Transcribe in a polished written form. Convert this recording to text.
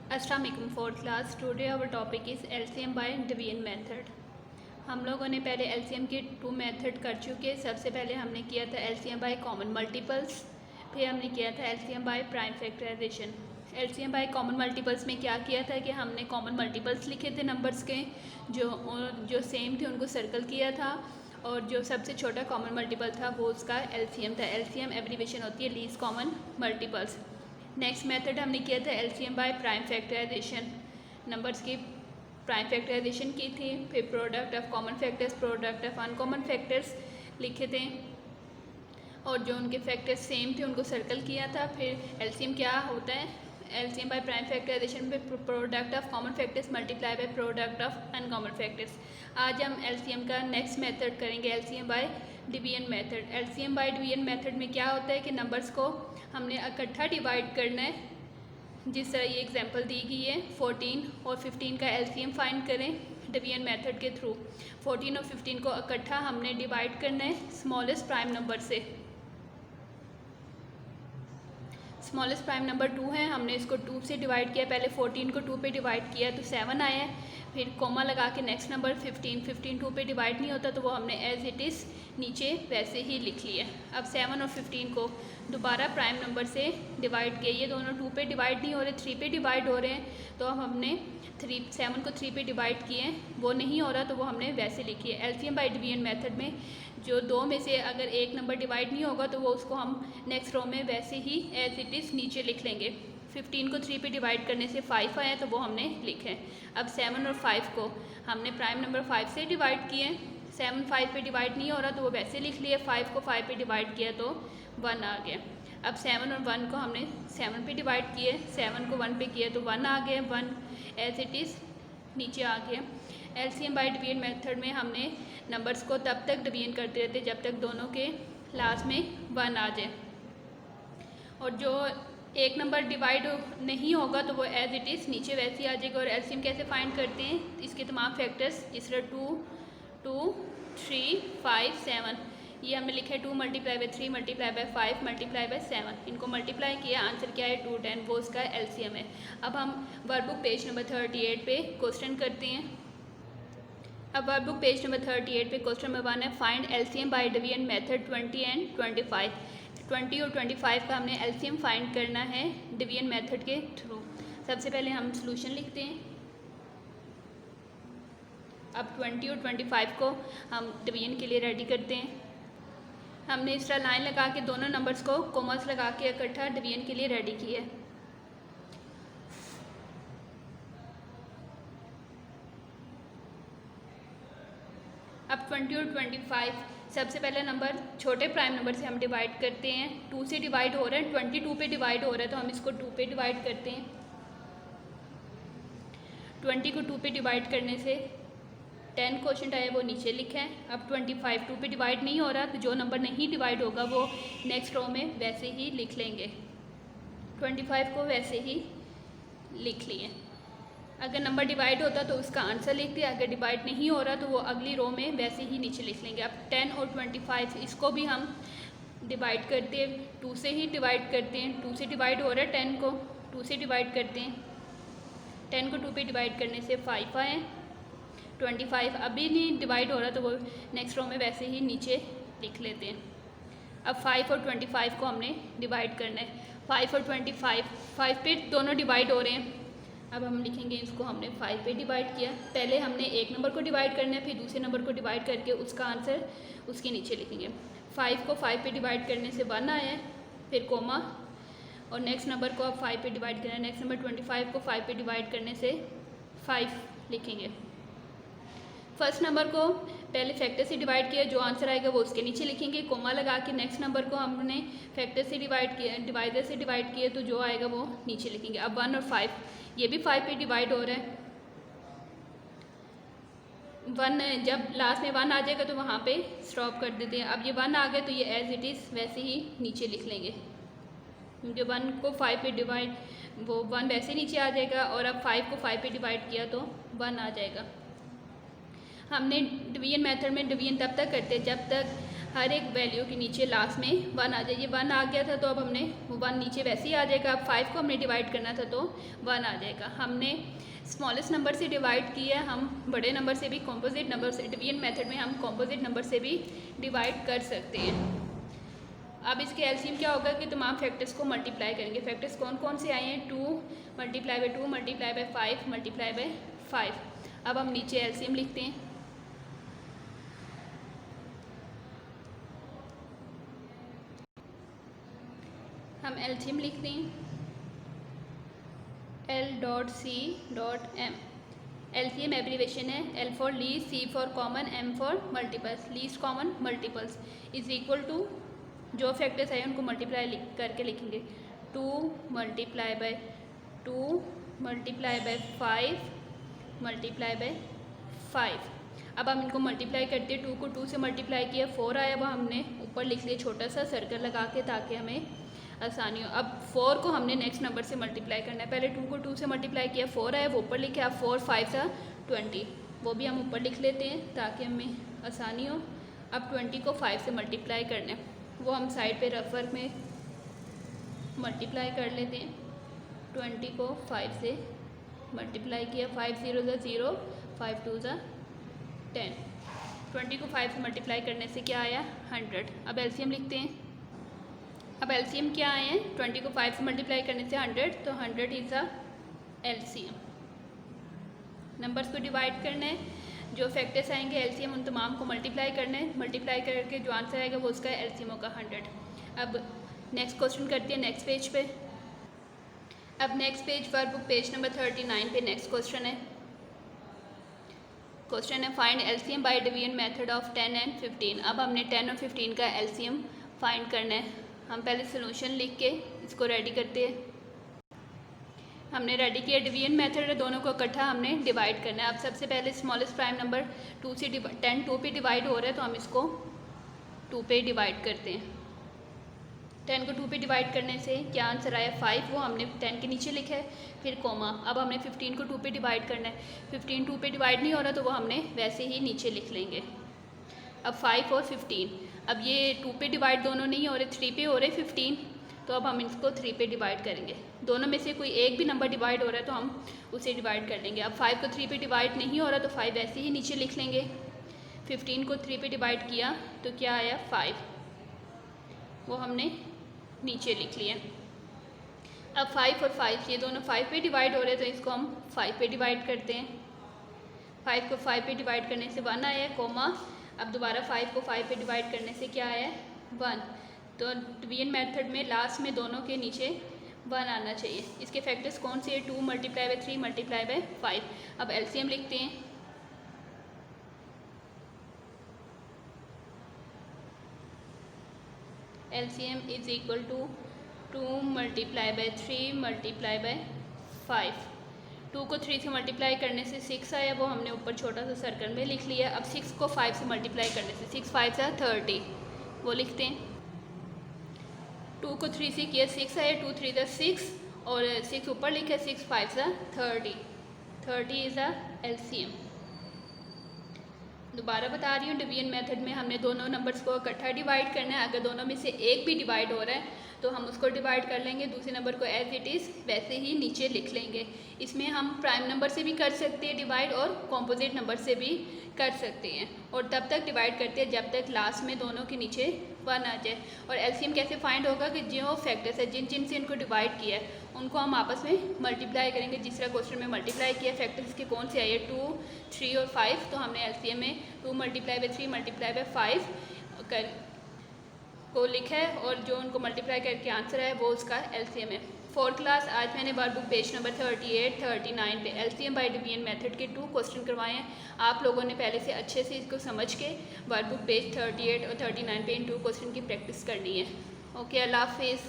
अस्सलाम वालेकुम fourth class. Today our topic is LCM by division method. हम लोगों ने पहले एलसीएम के 2 मेथड कर चुके। सबसे पहले हमने किया था एलसीएम बाय कॉमन मल्टीपल्स, फिर हमने किया था LCM by prime factorisation. LCM by common multiples में क्या किया था कि हमने कॉमन मल्टीपल्स लिखे थे नंबर्स के, जो सेम थे उनको सर्कल किया था, और जो सबसे छोटा कॉमन मल्टीपल था वो उसका एलसीएम था। एलसीएम एब्रीविएशन होती है least common multiples. Next method हमने किया था LCM by prime factorisation. Numbers की प्राइम फैक्टराइजेशन की थी, फिर product of common factors, product of uncommon factors लिखे थे, और जो उनके फैक्टर्स सेम थे उनको सर्कल किया था। फिर एलसीएम क्या होता है, एलसीएम बाय प्राइम फैक्टराइजेशन में product of common factors multiply by product of uncommon factors. आज हम एलसीएम का नेक्स्ट मेथड करेंगे, LCM by division method. LCM by division method में क्या होता है कि नंबर्स को हमने इकट्ठा डिवाइड करना है। जिस तरह ये एग्जांपल दी गई है, 14 और 15 का एलसीएम फाइंड करें डिवीजन मेथड के थ्रू। 14 और 15 को इकट्ठा हमने डिवाइड करना है स्मॉलेस्ट प्राइम नंबर से। स्मॉलेस्ट प्राइम नंबर 2 है, हमने इसको 2 से डिवाइड किया। पहले 14 को 2 पे डिवाइड किया तो 7 आया है। फिर कोमा लगा के नेक्स्ट नंबर 15 2 पे डिवाइड नहीं होता तो वो हमने एज इट इज़ नीचे वैसे ही लिख लिया। अब 7 और 15 को दोबारा प्राइम नंबर से डिवाइड किया। ये दोनों 2 पे डिवाइड नहीं हो रहे, 3 पे डिवाइड हो रहे हैं, तो अब हमने 7 को 3 पे डिवाइड किए हैं, वो नहीं हो रहा तो वो हमने वैसे लिखी है। एलसीएम बाय डिवीजन मेथड में जो 2 में से अगर एक नंबर डिवाइड नहीं होगा तो वो उसको हम नेक्स्ट रो में वैसे ही एज इट इज़ नीचे लिख लेंगे। 15 को 3 पे डिवाइड करने से 5 आया तो वो हमने लिखे। अब 7 और 5 को हमने प्राइम नंबर 5 से डिवाइड किए। 7 5 पे डिवाइड नहीं हो रहा तो वो वैसे लिख लिए। 5 को 5 पे डिवाइड किया तो 1 आ गया। अब 7 और 1 को हमने 7 पे डिवाइड किए, 7 को 1 पे किया तो 1 आ गया। 1 एज इट इज़ नीचे आ गया। एलसीएम बाय डिवीजन मेथड में हमने नंबर्स को तब तक डिवीजन करते रहते जब तक दोनों के लास्ट में 1 आ जाए, और जो एक नंबर डिवाइड नहीं होगा तो वो एज इट इज़ नीचे वैसे ही आ जाएगा। और एलसीएम कैसे फाइंड करते हैं, इसके तमाम फैक्टर्स जिस तरह 2 2 3 5 7, ये हमने लिखा है 2 multiply by 3 multiply by 5 multiply by 7। इनको मल्टीप्लाई किया, आंसर क्या है 210, वो उसका एलसीएम है। अब हम वर्कबुक पेज नंबर 38 पे क्वेश्चन करते हैं। अब वर्कबुक पेज नंबर 38 पे क्वेश्चन नंबर 1 है, find LCM by division method 20 and 25। 20 और 25 का हमने एलसीएम फाइंड करना है डिवीजन मेथड के थ्रू। सबसे पहले हम सॉल्यूशन लिखते हैं। अब 20 और 25 को हम डिवीजन के लिए रेडी करते हैं। हमने इस तरह लाइन लगा के दोनों नंबर्स को कॉमर्स लगा के इकट्ठा डिवीजन के लिए रेडी किया है। अब 20 और 25 सबसे पहले नंबर छोटे प्राइम नंबर से हम डिवाइड करते हैं। 2 से डिवाइड हो रहा है, 22 पे डिवाइड हो रहा है तो हम इसको 2 पे डिवाइड करते हैं। 20 को 2 पे डिवाइड करने से 10 क्वोशंट आया वो नीचे लिखा है। अब 25 2 पे डिवाइड नहीं हो रहा तो जो नंबर नहीं डिवाइड होगा वो नेक्स्ट रो में वैसे ही लिख लेंगे। 25 को वैसे ही लिख लिए। अगर नंबर डिवाइड होता तो उसका आंसर लिख दिया, अगर डिवाइड नहीं हो रहा तो वो अगली रो में वैसे ही नीचे लिख लेंगे। अब 10 और 25 इसको भी हम डिवाइड करते हैं, 2 से ही डिवाइड करते हैं। 2 से डिवाइड हो रहा है, 10 को 2 से डिवाइड करते हैं। 10 को 2 पे डिवाइड करने से 5 आए। 25 अभी नहीं डिवाइड हो रहा तो वो नेक्स्ट रो में वैसे ही नीचे लिख लेते हैं। अब 5 और 25 को हमने डिवाइड करना है। 5 और 25 5 पे दोनों डिवाइड हो रहे हैं। अब हम लिखेंगे इसको हमने 5 पे डिवाइड किया। पहले हमने एक नंबर को डिवाइड करना है, फिर दूसरे नंबर को डिवाइड करके उसका आंसर उसके नीचे लिखेंगे। 5 को 5 पे डिवाइड करने से 1 आया है, फिर कोमा, और नेक्स्ट नंबर को अब 5 पे डिवाइड करना है। नेक्स्ट नंबर 25 को 5 पे डिवाइड करने से 5 लिखेंगे। फर्स्ट नंबर को पहले फैक्टर से डिवाइड किया, जो आंसर आएगा वो उसके नीचे लिखेंगे। कोमा लगा के नेक्स्ट नंबर को हमने फैक्टर से डिवाइड किया, डिवाइडर से डिवाइड किया तो जो आएगा वो नीचे लिखेंगे। अब 1 और 5 ये भी 5 पे डिवाइड हो रहा है। 1 जब लास्ट में 1 आ जाएगा तो वहाँ पे स्टॉप कर देते हैं। अब ये 1 आ गया तो ये एज इट इज़ वैसे ही नीचे लिख लेंगे, क्योंकि 1 को 5 पे डिवाइड वो 1 वैसे नीचे आ जाएगा, और अब 5 को 5 पे डिवाइड किया तो 1 आ जाएगा। हमने डिवीजन मेथड में डिवीजन तब तक करते हैं जब तक हर एक वैल्यू के नीचे लास्ट में 1 आ जाए। ये 1 आ गया था तो अब हमने वो 1 नीचे वैसे ही आ जाएगा। अब 5 को हमने डिवाइड करना था तो 1 आ जाएगा। हमने स्मॉलेस्ट नंबर से डिवाइड किया, हम बड़े नंबर से भी, कॉम्पोजिट नंबर से, डिवीजन मेथड में हम कॉम्पोजिट नंबर से भी डिवाइड कर सकते हैं। अब इसके एलसीएम क्या होगा कि तमाम फैक्टर्स को मल्टीप्लाई करेंगे। फैक्टर्स कौन कौन से आए हैं? 2 multiply by 2 multiply by 5 multiply by 5। अब हम नीचे एलसीएम लिखते हैं। हम एलसीएम लिखते हैं L.C.M। एलसीएम एब्रीवेशन है L for least, C for common, M for multiples, least common multiples is equal to जो फैक्टर्स है उनको मल्टीप्लाई करके लिखेंगे। 2 multiply by 2 multiply by 5 multiply by 5। अब हम इनको मल्टीप्लाई करते हैं। 2 को 2 से मल्टीप्लाई किया, 4 आया, वह हमने ऊपर लिख लिया छोटा सा सर्कल लगा के ताकि हमें आसानी हो। अब 4 को हमने नेक्स्ट नंबर से मल्टीप्लाई करना है। पहले 2 को 2 से मल्टीप्लाई किया, 4 आया, वो ऊपर लिखे। अब 4 5 सा 20, वो भी हम ऊपर लिख लेते हैं ताकि हमें आसानी हो। अब 20 को 5 से मल्टीप्लाई करना है, वो हम साइड पे रफ वर्क में मल्टीप्लाई कर लेते हैं। 20 को 5 से मल्टीप्लाई किया, 5 0 ज़ा 0, 5 2 ज़ा 10। 20 को 5 से मल्टीप्लाई करने से क्या आया? 100। अब एलसीएम लिखते हैं। अब एलसीएम क्या आए हैं? 20 को 5 से मल्टीप्लाई करने से 100, तो 100 इज़ अ एलसीएम। नंबर्स को डिवाइड करना है, जो फैक्टर्स आएंगे एलसीएम उन तमाम को मल्टीप्लाई करना है। मल्टीप्लाई करके जो आंसर आएगा वो उसका एलसीएम होगा 100। अब नेक्स्ट क्वेश्चन करते हैं नेक्स्ट पेज पे। अब next page workbook page number 39 पे नेक्स्ट क्वेश्चन है। क्वेश्चन है find LCM by division method of 10 and 15। अब हमने 10 और 15 का एलसीएम फाइंड करना है। हम पहले सोल्यूशन लिख के इसको रेडी करते हैं। हमने रेडी किया, डिवीजन मेथड है, दोनों को इकट्ठा हमने डिवाइड करना है। अब सबसे पहले स्मॉलेस्ट प्राइम नंबर 2 से 10 2 पे डिवाइड हो रहा है तो हम इसको 2 पे डिवाइड करते हैं। 10 को 2 पे डिवाइड करने से क्या आंसर आया? 5, वो हमने 10 के नीचे लिखा है, फिर कोमा। अब हमने 15 को 2 पे डिवाइड करना है। 15 2 पे डिवाइड नहीं हो रहा तो वो हमने वैसे ही नीचे लिख लेंगे। अब 5 और 15, अब ये 2 पे डिवाइड दोनों नहीं हो रहे, 3 पे हो रहे 15, तो अब हम इसको 3 पे डिवाइड करेंगे। दोनों में से कोई एक भी नंबर डिवाइड हो रहा है तो हम उसे डिवाइड कर लेंगे। अब 5 को 3 पे डिवाइड नहीं हो रहा तो 5 ऐसे ही नीचे लिख लेंगे। 15 को 3 पे डिवाइड किया तो क्या आया? 5, वो हमने नीचे लिख लिया। अब 5 और 5 ये दोनों 5 पे डिवाइड हो रहे हैं तो इसको हम 5 पे डिवाइड करते हैं। 5 को 5 पे डिवाइड करने से 1 आया, कोमा। अब दोबारा 5 को 5 पे डिवाइड करने से क्या आया? 1। तो डिवीजन मेथड में लास्ट में दोनों के नीचे 1 आना चाहिए। इसके फैक्टर्स कौन से हैं? 2 मल्टीप्लाई बाई 3 मल्टीप्लाई बाई 5। अब एलसीएम लिखते हैं। LCM is equal to 2 multiply by 3 multiply by 5। 2 को 3 से मल्टीप्लाई करने से 6 आया, वो हमने ऊपर छोटा सा सर्कल में लिख लिया। अब 6 को 5 से मल्टीप्लाई करने से 6 5 सा 30, वो लिखते हैं। 2 को 3 से किया, 6 आया, 2 3 सा 6 और 6 ऊपर लिखा, 6 5 सा 30। 30 इज़ अ एलसीएम। दोबारा बता रही हूँ, डिवीजन मेथड में हमने दोनों नंबर्स को इकट्ठा डिवाइड करना है। अगर दोनों में से एक भी डिवाइड हो रहा है तो हम उसको डिवाइड कर लेंगे, दूसरे नंबर को एज इट इज़ वैसे ही नीचे लिख लेंगे। इसमें हम प्राइम नंबर से भी कर सकते हैं डिवाइड और कॉम्पोजिट नंबर से भी कर सकते हैं, और तब तक डिवाइड करते हैं जब तक लास्ट में दोनों के नीचे 1 आ जाए। और एलसीएम कैसे फाइंड होगा कि जो फैक्टर्स है जिन जिन से इनको डिवाइड किया है उनको हम आपस में मल्टीप्लाई करेंगे। जिस तरह क्वेश्चन में मल्टीप्लाई किया, फैक्टर्स के कौन से आए? 2 3 और 5, तो हमने एलसीएम में 2 मल्टीप्लाई बाई 3 मल्टीप्लाई बाई 5 कर को लिखा है, और जो उनको मल्टीप्लाई करके आंसर है वो उसका एलसीएम है। 4th क्लास आज मैंने वर्कबुक पेज नंबर 38 39 पे एलसीएम बाय डिवीजन मेथड के 2 क्वेश्चन करवाए हैं। आप लोगों ने पहले से अच्छे से इसको समझ के वर्कबुक पेज 38 और 39 पे इन 2 क्वेश्चन की प्रैक्टिस करनी है। ओके, अल्लाह हाफिज़।